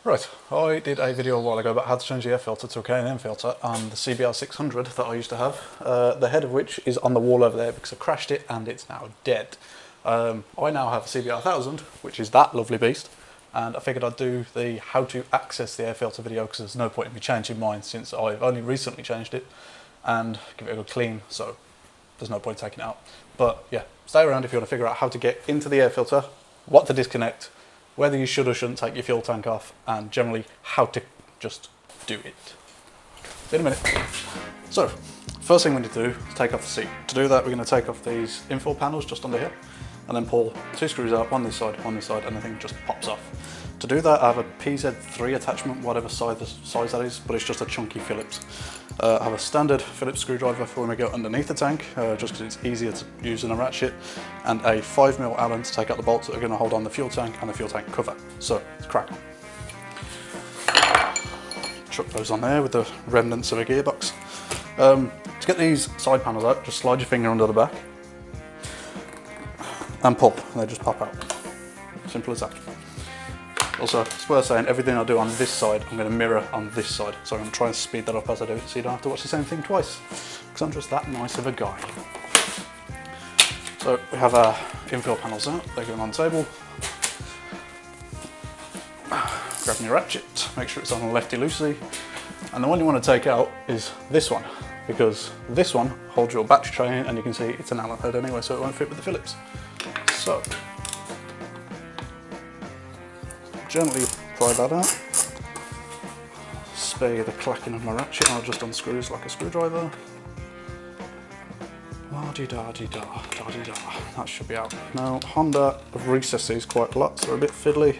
Right, I did a video a while ago about how to change the air filter to a K&N filter on the CBR1000 that I used to have, the head of which is on the wall over there because I crashed it and it's now dead. I now have a CBR1000, which is that lovely beast, and I figured I'd do the how to access the air filter video because there's no point in me changing mine since I've only recently changed it, and give it a good clean, so there's no point taking it out. But yeah, stay around if you want to figure out how to get into the air filter, what to disconnect, whether you should or shouldn't take your fuel tank off, and generally how to just do it. See you in a minute. So, first thing we need to do is take off the seat. To do that, we're going to take off these infill panels just under here, and then pull two screws out, one this side, and the thing just pops off. To do that, I have a PZ3 attachment, whatever size that is, but it's just a chunky Phillips. I have a standard Phillips screwdriver for when we go underneath the tank, just because it's easier to use than a ratchet, and a 5mm Allen to take out the bolts that are going to hold on the fuel tank and the fuel tank cover. So, let's crack on. Chuck those on there with the remnants of a gearbox. To get these side panels out, just slide your finger under the back and pull, and they just pop out. Simple as that. Also, it's worth saying everything I do on this side, I'm going to mirror on this side. So I'm going to try and speed that up as I do it so you don't have to watch the same thing twice. Because I'm just that nice of a guy. So we have our infill panels out, they're going on the table. Grab your ratchet, make sure it's on lefty-loosey. And the one you want to take out is this one, because this one holds your battery tray in, and you can see it's an Allen head anyway, so it won't fit with the Phillips. So, gently pry that out, spare you the clacking of my ratchet, I'll just unscrew this like a screwdriver. La-di-da-di-da, da-di-da. That should be out. Now, Honda have recessed these quite a lot, so they're a bit fiddly,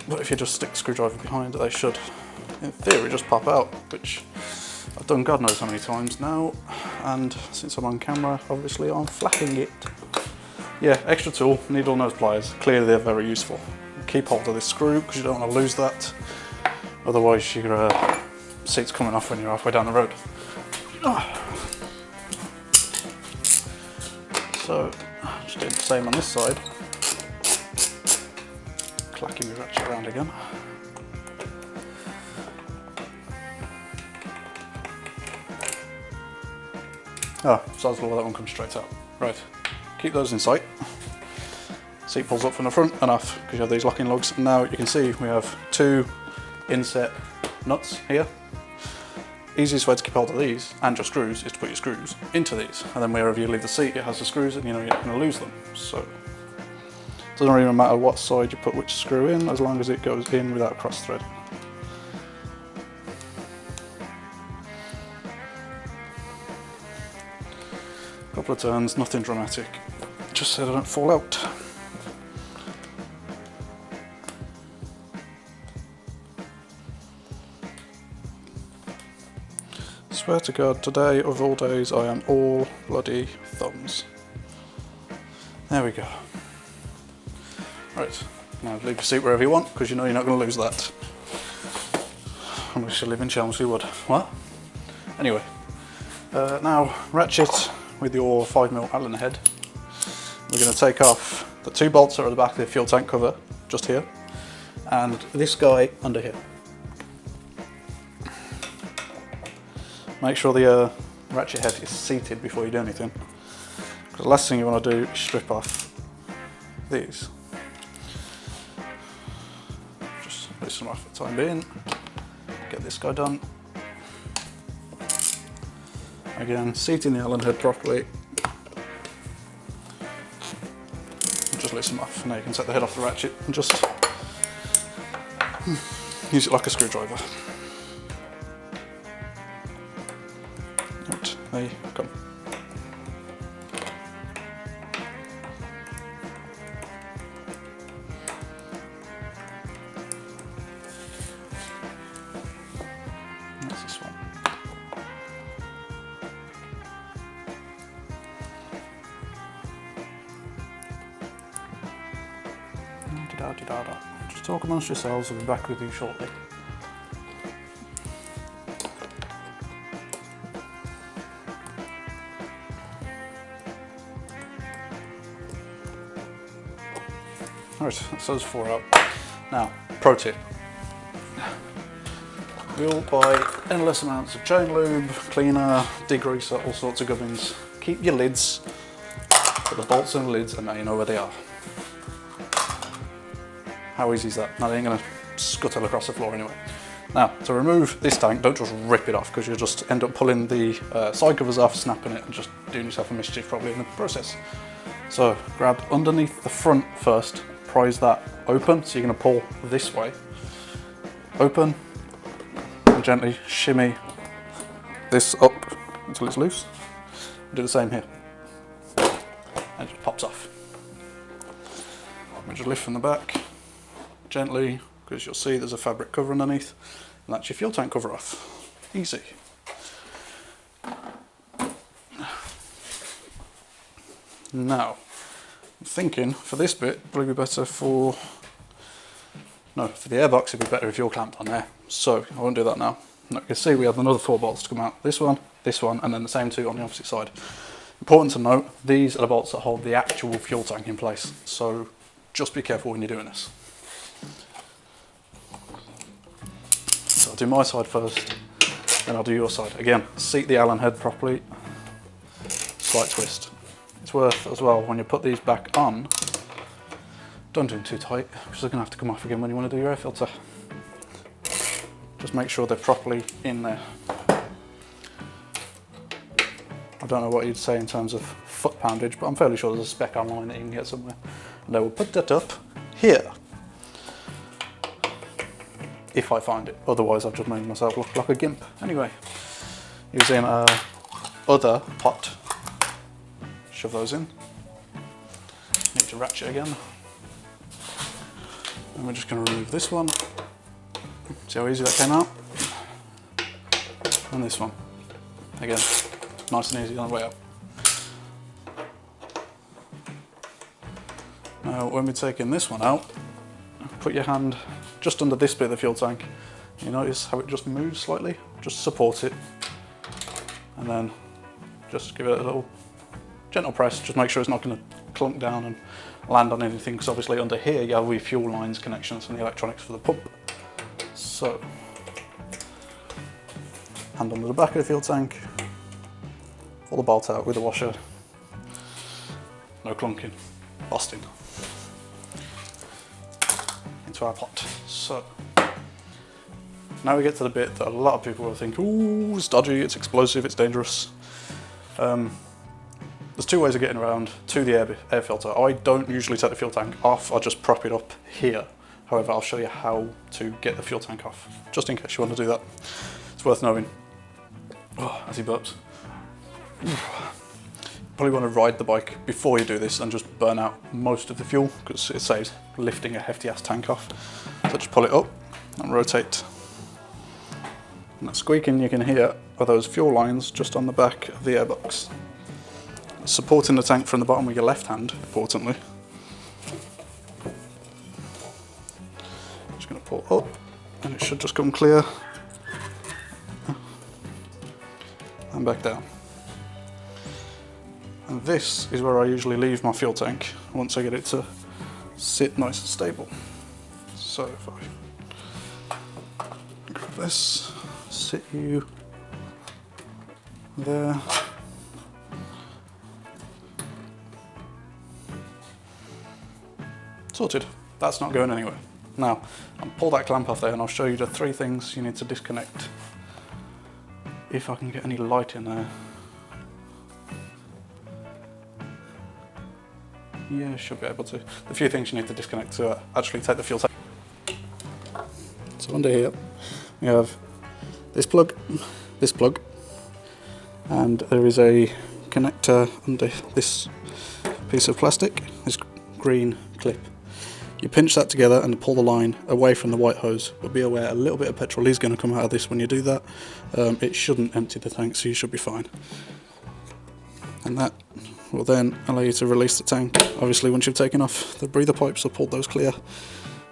but if you just stick the screwdriver behind it, they should, in theory, just pop out, which I've done God knows how many times now, and since I'm on camera, obviously I'm flapping it. Yeah, extra tool, needle nose pliers, clearly they're very useful. Keep hold of this screw because you don't want to lose that, otherwise your seat's coming off when you're halfway down the road. So just doing the same on this side, clacking your ratchet around again. Oh, so that one comes straight out. Right, keep those in sight. Seat pulls up from the front and off because you have these locking lugs. Now you can see we have two inset nuts here. Easiest way to keep hold of these and your screws is to put your screws into these, and then wherever you leave the seat it has the screws and you know you're not going to lose them. So it doesn't really matter what side you put which screw in as long as it goes in without cross thread. Couple of turns, nothing dramatic, just so they don't fall out. Swear to God, today of all days I am all bloody thumbs. There we go. Right, now leave your seat wherever you want because you know you're not going to lose that. Unless you live in Chelmsley Wood. What? Anyway, now ratchet with your 5mm Allen head. We're going to take off the two bolts that are at the back of the fuel tank cover, just here, and this guy under here. Make sure the ratchet head is seated before you do anything, because the last thing you want to do is strip off these. Just loosen them off for the time being. Get this guy done. Again, seating the Allen head properly. Just loosen them off. Now you can take the head off the ratchet and just use it like a screwdriver. Right, there you go. That's this one. Just talk amongst yourselves, I'll be back with you shortly. Right, that's those four out. Now, pro tip, We'll buy endless amounts of chain lube, cleaner, degreaser, all sorts of gubbins. Keep your lids, put the bolts in the lids, and now you know where they are. How easy is that? Now they ain't gonna scuttle across the floor anyway. Now, to remove this tank, don't just rip it off, because you'll just end up pulling the side covers off, snapping it, and just doing yourself a mischief probably in the process. So, grab underneath the front first, prise that open, so you're gonna pull this way. Open, and gently shimmy this up until it's loose. Do the same here. And it just pops off. We just lift from the back, gently, because you'll see there's a fabric cover underneath, and that's your fuel tank cover off. Easy. Now, I'm thinking for this bit, probably be better for the airbox, it'd be better if you're clamped on there. So I won't do that now. Now you can see we have another 4 bolts to come out. This one, and then the same 2 on the opposite side. Important to note, these are the bolts that hold the actual fuel tank in place. So just be careful when you're doing this. So I'll do my side first, then I'll do your side. Again, seat the Allen head properly, slight twist. It's worth as well, when you put these back on, don't do them too tight, because they're going to have to come off again when you want to do your air filter. Just make sure they're properly in there. I don't know what you'd say in terms of foot poundage, but I'm fairly sure there's a spec online that you can get somewhere. And I will put that up here, if I find it. Otherwise I've just made myself look like a gimp. Anyway, using a other pot, shove those in. Need to ratchet again. And we're just going to remove this one. See how easy that came out? And this one. Again, nice and easy on the way up. Now when we're taking this one out, put your hand just under this bit of the fuel tank. You notice how it just moves slightly? Just support it. And then just give it a little gentle press. Just make sure it's not going to clunk down and land on anything, because obviously under here you have your fuel lines connections and the electronics for the pump. So, hand under the back of the fuel tank, pull the bolt out with the washer, no clunking, busting, into our pot. So, now we get to the bit that a lot of people will think, ooh, it's dodgy, it's explosive, it's dangerous. There's 2 ways of getting around to the air filter. I don't usually take the fuel tank off, I just prop it up here. However, I'll show you how to get the fuel tank off, just in case you want to do that. It's worth knowing. Oh, as he burps. Probably want to ride the bike before you do this and just burn out most of the fuel, because it saves lifting a hefty ass tank off. So just pull it up and rotate. And that squeaking you can hear are those fuel lines just on the back of the airbox. Supporting the tank from the bottom with your left hand, importantly. Just going to pull up, and it should just come clear. And back down. And this is where I usually leave my fuel tank once I get it to sit nice and stable. So if I grab this, sit you there. Sorted. That's not going anywhere. Now, I'll pull that clamp off there and I'll show you the 3 things you need to disconnect. If I can get any light in there. Yeah, should be able to. The few things you need to disconnect to actually take the fuel tank. So under here, we have this plug, and there is a connector under this piece of plastic, this green clip. You pinch that together and pull the line away from the white hose, but be aware a little bit of petrol is going to come out of this when you do that. It shouldn't empty the tank, so you should be fine. And that will then allow you to release the tank, obviously once you've taken off the breather pipes or pulled those clear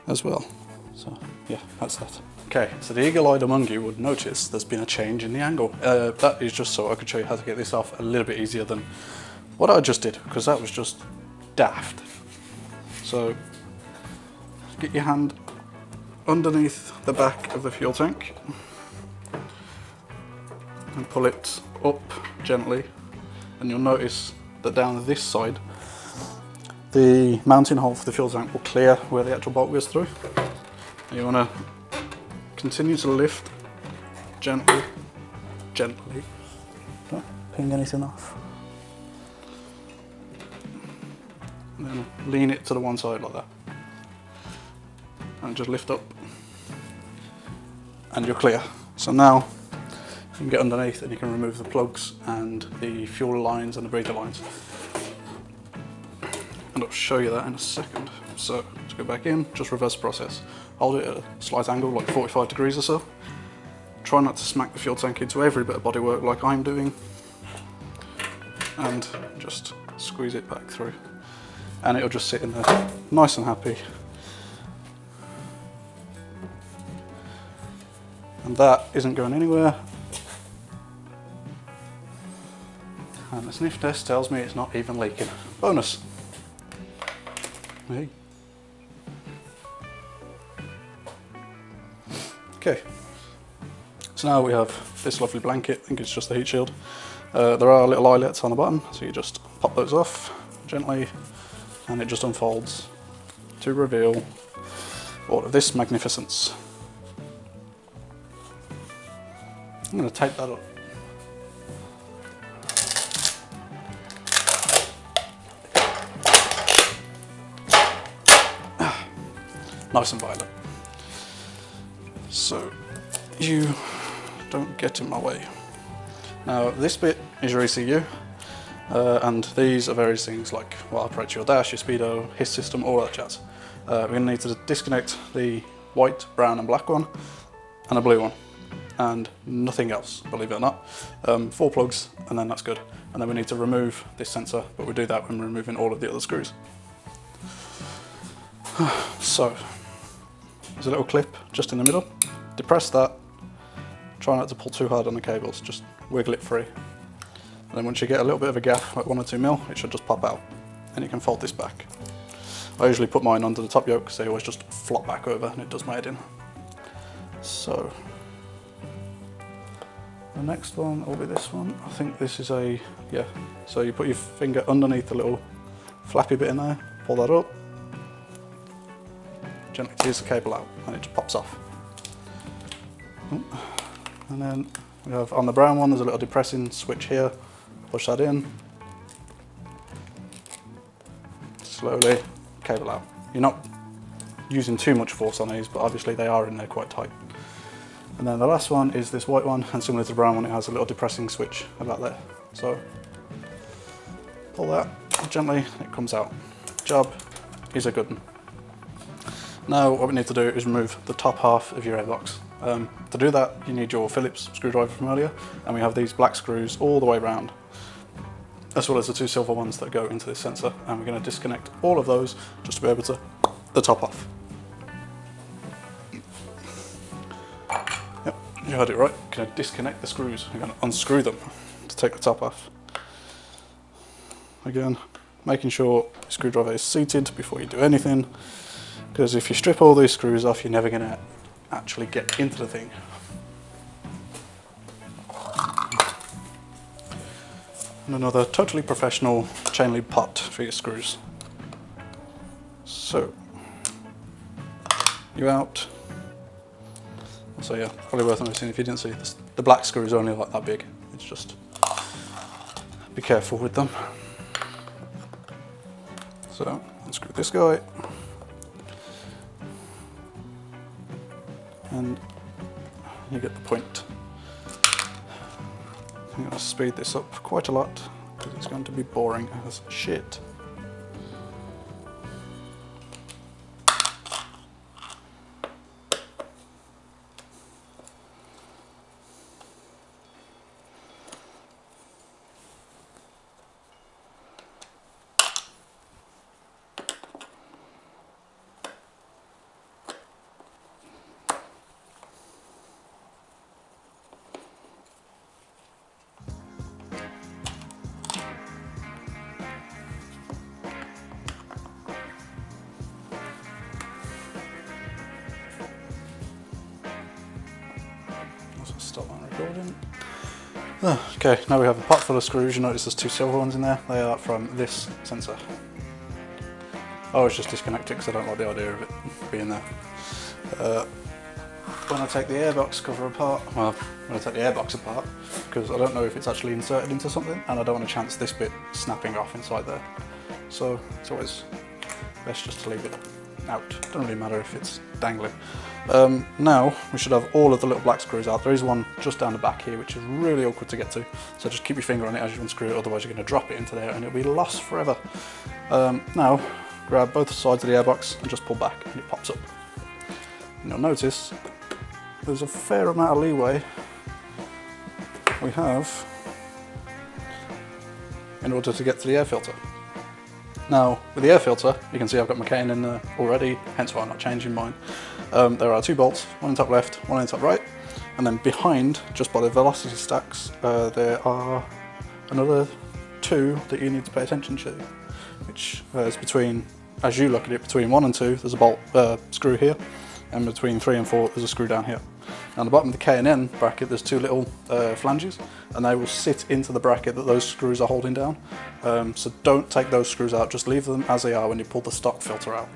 as well. So yeah, that's that. Okay, so the eagle-eyed among you would notice there's been a change in the angle. That is just so I could show you how to get this off a little bit easier than what I just did, because that was just daft. So get your hand underneath the back of the fuel tank, and pull it up gently, and you'll notice that down this side the mounting hole for the fuel tank will clear where the actual bolt goes through. And you want to continue to lift gently, gently. Don't ping anything off. And then lean it to the one side like that. And just lift up. And you're clear. So now you can get underneath and you can remove the plugs and the fuel lines and the breather lines. And I'll show you that in a second. So to go back in, just reverse the process. Hold it at a slight angle, like 45 degrees or so. Try not to smack the fuel tank into every bit of bodywork like I'm doing. And just squeeze it back through. And it'll just sit in there nice and happy. And that isn't going anywhere. And the sniff test tells me it's not even leaking. Bonus. Hey. Okay. So now we have this lovely blanket. I think it's just the heat shield. There are little eyelets on the bottom, so you just pop those off gently, and it just unfolds to reveal all of this magnificence. I'm going to tape that up. Nice and violet. So you don't get in my way. Now this bit is your ECU, and these are various things like what operates your dash, your speedo, his system, all that jazz. We're going to need to disconnect the white, brown and black one and a blue one, and nothing else, believe it or not. 4 plugs and then that's good. And then we need to remove this sensor, but we do that when we're removing all of the other screws. So there's a little clip just in the middle. Depress that. Try not to pull too hard on the cables, just wiggle it free. And then once you get a little bit of a gap, like 1 or 2 mil, it should just pop out. And you can fold this back. I usually put mine under the top yoke because they always just flop back over and it does my head in. So the next one will be this one. I think this is a, yeah. So you put your finger underneath the little flappy bit in there, pull that up, gently tease the cable out and it just pops off. And then we have on the brown one, there's a little depressing switch here. Push that in. Slowly, cable out. You're not using too much force on these, but obviously they are in there quite tight. And then the last one is this white one, and similar to the brown one, it has a little depressing switch about there. So pull that gently, it comes out. Job is a good one. Now what we need to do is remove the top half of your airbox. To do that, you need your Phillips screwdriver from earlier, and we have these black screws all the way around, as well as the 2 silver ones that go into this sensor, and we're going to disconnect all of those just to be able to the top off. Yep, you heard it right. We're going to disconnect the screws. We're going to unscrew them to take the top off. Again, making sure the screwdriver is seated before you do anything, because if you strip all these screws off, you're never going to actually get into the thing. And another totally professional chain lead pot for your screws. So you out. So yeah, probably worth noticing if you didn't see this, the black screw is only like that big. It's just, be careful with them. So unscrew this guy. And you get the point. I'm going to speed this up quite a lot because it's going to be boring as shit. Stop on recording. Okay, now we have a pot full of screws. You notice there's 2 silver ones in there. They are from this sensor. I always just disconnect it because I don't like the idea of it being there. When I take the airbox cover apart, well, when I take the airbox apart, because I don't know if it's actually inserted into something, and I don't want to chance this bit snapping off inside there. So it's always best just to leave it out. Doesn't really matter if it's dangling. Now we should have all of the little black screws out. There is one just down the back here which is really awkward to get to, so just keep your finger on it as you unscrew it, otherwise you're going to drop it into there and it'll be lost forever. Now grab both sides of the airbox and just pull back and it pops up. And you'll notice there's a fair amount of leeway we have in order to get to the air filter. Now with the air filter you can see I've got my cane in there already, hence why I'm not changing mine. There are 2 bolts, one in top left, one in top right, and then behind, just by the velocity stacks, there are another 2 that you need to pay attention to, which is between, as you look at it, between 1 and 2 there's a bolt screw here, and between 3 and 4 there's a screw down here. Now on the bottom of the K&N bracket there's 2 little flanges, and they will sit into the bracket that those screws are holding down. So don't take those screws out, just leave them as they are when you pull the stock filter out.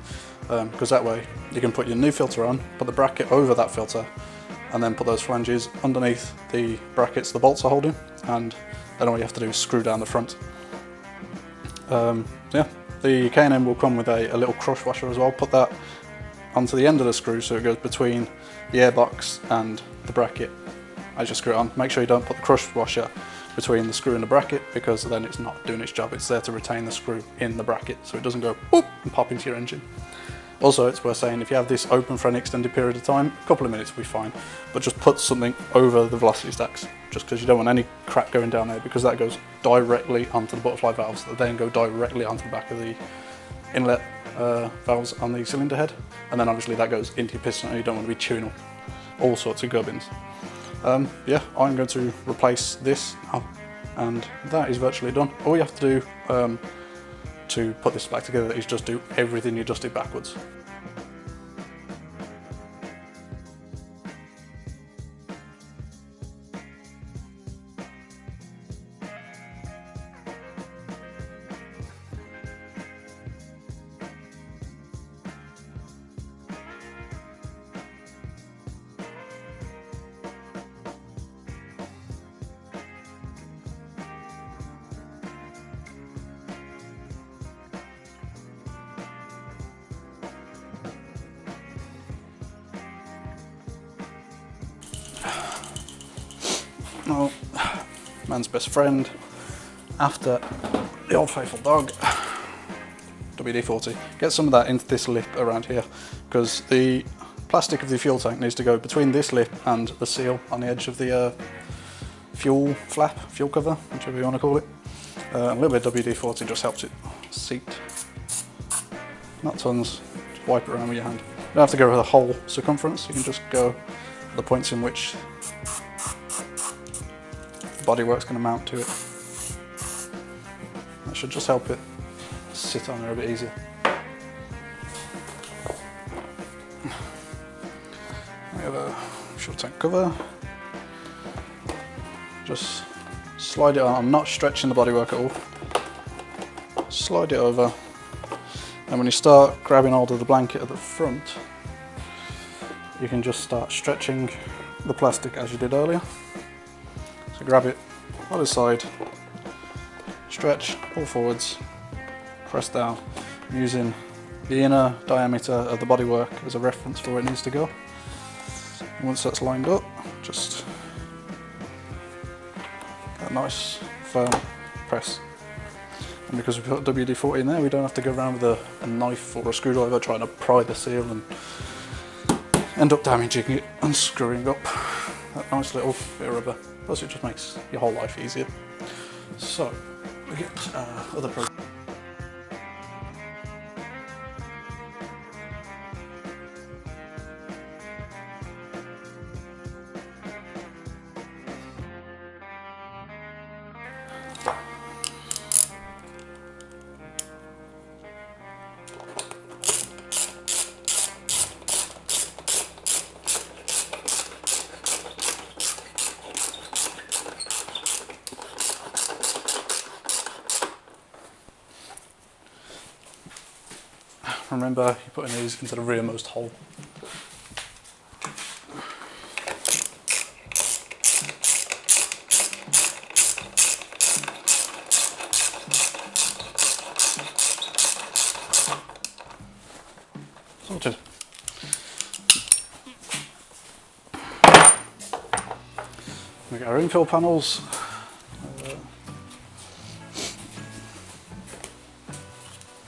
Because that way you can put your new filter on, put the bracket over that filter, and then put those flanges underneath the brackets the bolts are holding, and then all you have to do is screw down the front. Yeah, the K&N will come with a little crush washer as well. Put that onto the end of the screw so it goes between the airbox and the bracket as you screw it on. Make sure you don't put the crush washer between the screw and the bracket, because then it's not doing its job. It's there to retain the screw in the bracket so it doesn't go boop and pop into your engine. Also, it's worth saying, if you have this open for an extended period of time, a couple of minutes will be fine, but just put something over the velocity stacks, just because you don't want any crap going down there, because that goes directly onto the butterfly valves that then go directly onto the back of the inlet valves on the cylinder head, and then obviously that goes into your piston and you don't want to be chewing up all sorts of gubbins. Yeah, I'm going to replace this now, and that is virtually done. All you have to do to put this back together is just do everything you just did backwards. Well, man's best friend after the old faithful dog, WD-40. Get some of that into this lip around here, because the plastic of the fuel tank needs to go between this lip and the seal on the edge of the fuel flap, fuel cover, whichever you want to call it. A little bit of WD-40 just helps it seat. Not tons, just wipe it around with your hand. You don't have to go over the whole circumference, you can just go at the points in which the bodywork's going to mount to it. That should just help it sit on there a bit easier. We have a fuel tank cover. Just slide it on. I'm not stretching the bodywork at all. Slide it over, and when you start grabbing hold of the blanket at the front, you can just start stretching the plastic as you did earlier. So grab it on the side, stretch, pull forwards, press down, using the inner diameter of the bodywork as a reference for where it needs to go. And once that's lined up, just a nice firm press. And because we put WD-40 in there, we don't have to go around with a knife or a screwdriver trying to pry the seal and end up damaging it and screwing up that nice little bit of rubber. Plus it just makes your whole life easier. So, we get other products. remember you're putting these into the rearmost hole. Sorted. We get our infill panels.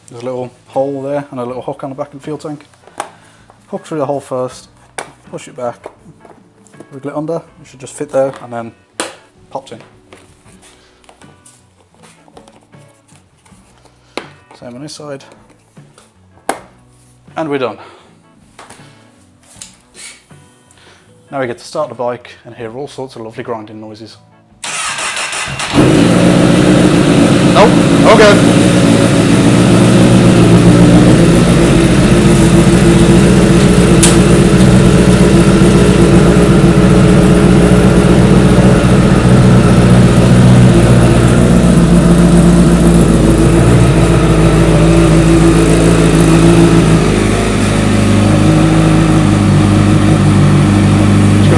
There's a little hole there and a little hook on the back of the fuel tank. Hook through the hole first, push it back, wiggle it under, it should just fit there and then pops in. Same on this side. And we're done. Now we get to start the bike and hear all sorts of lovely grinding noises. Nope, okay.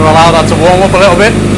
Allow that to warm up a little bit.